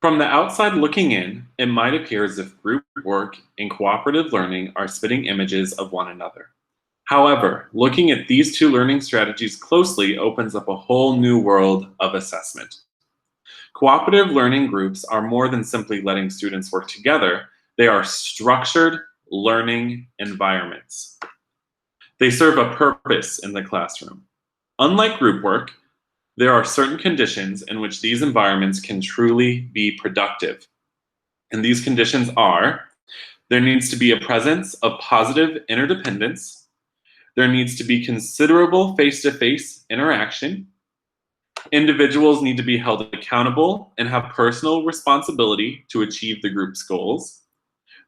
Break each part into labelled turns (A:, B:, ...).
A: From the outside looking in, it might appear as if group work and cooperative learning are spitting images of one another. However, looking at these two learning strategies closely opens up a whole new world of assessment. Cooperative learning groups are more than simply letting students work together, they are structured learning environments. They serve a purpose in the classroom. Unlike group work, there are certain conditions in which these environments can truly be productive. And these conditions are there needs to be a presence of positive interdependence, there needs to be considerable face-to-face interaction, individuals need to be held accountable and have personal responsibility to achieve the group's goals.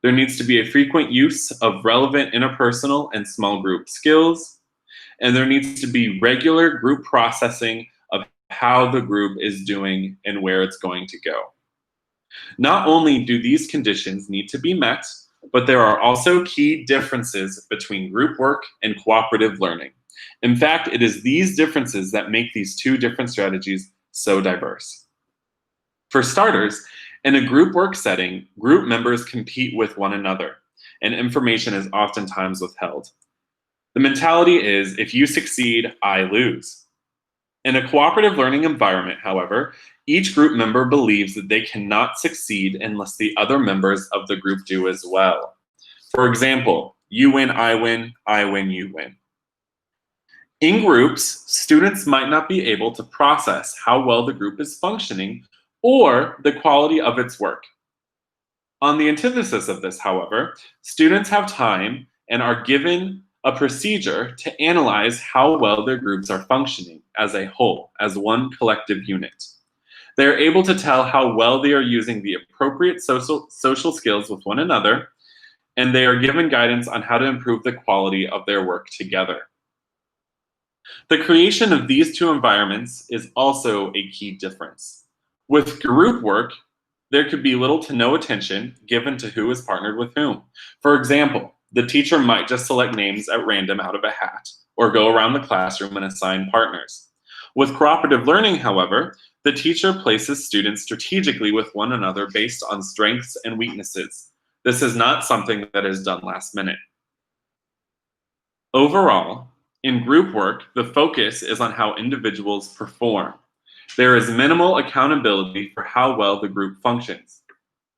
A: There needs to be a frequent use of relevant interpersonal and small group skills. And there needs to be regular group processing of how the group is doing and where it's going to go. Not only do these conditions need to be met, but there are also key differences between group work and cooperative learning. In fact, it is these differences that make these two different strategies so diverse. For starters, in a group work setting, group members compete with one another, and information is oftentimes withheld. The mentality is, if you succeed, I lose. In a cooperative learning environment, however, each group member believes that they cannot succeed unless the other members of the group do as well. For example, you win, you win. In groups, students might not be able to process how well the group is functioning or the quality of its work. On the antithesis of this, however, students have time and are given a procedure to analyze how well their groups are functioning as a whole, as one collective unit. They are able to tell how well they are using the appropriate social skills with one another, and they are given guidance on how to improve the quality of their work together. The creation of these two environments is also a key difference. With group work, there could be little to no attention given to who is partnered with whom. For example, the teacher might just select names at random out of a hat, or go around the classroom and assign partners. With cooperative learning, however, the teacher places students strategically with one another based on strengths and weaknesses. This is not something that is done last minute. Overall, in group work, the focus is on how individuals perform. There is minimal accountability for how well the group functions.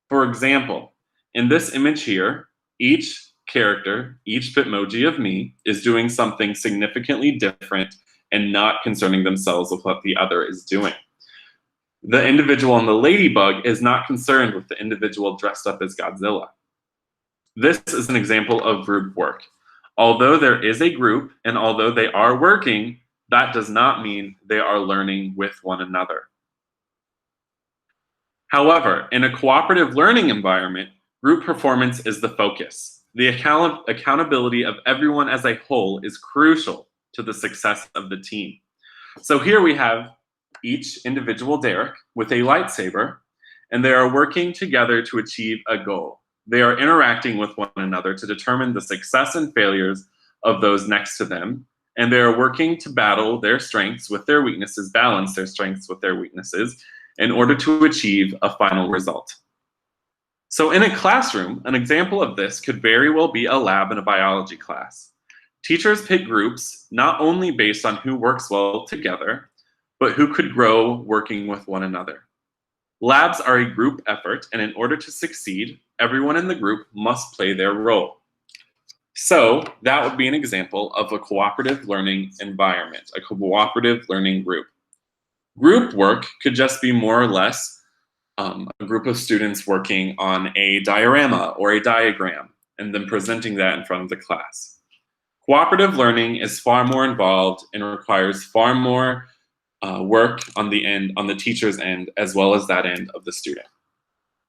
A: For example, in this image here, each character, each Bitmoji of me, is doing something significantly different and not concerning themselves with what the other is doing. The individual in the ladybug is not concerned with the individual dressed up as Godzilla. This is an example of group work. Although there is a group and although they are working, that does not mean they are learning with one another. However, in a cooperative learning environment, group performance is the focus. The accountability of everyone as a whole is crucial to the success of the team. So here we have each individual Derek with a lightsaber, and they are working together to achieve a goal. They are interacting with one another to determine the success and failures of those next to them, and they are working to battle their strengths with their weaknesses, balance their strengths with their weaknesses, in order to achieve a final result. So in a classroom, an example of this could very well be a lab in a biology class. Teachers pick groups not only based on who works well together, but who could grow working with one another. Labs are a group effort, and in order to succeed, everyone in the group must play their role. So that would be an example of a cooperative learning environment, a cooperative learning group. Group work could just be more or less a group of students working on a diorama or a diagram and then presenting that in front of the class. Cooperative learning is far more involved and requires far more work on the teacher's end as well as that end of the student.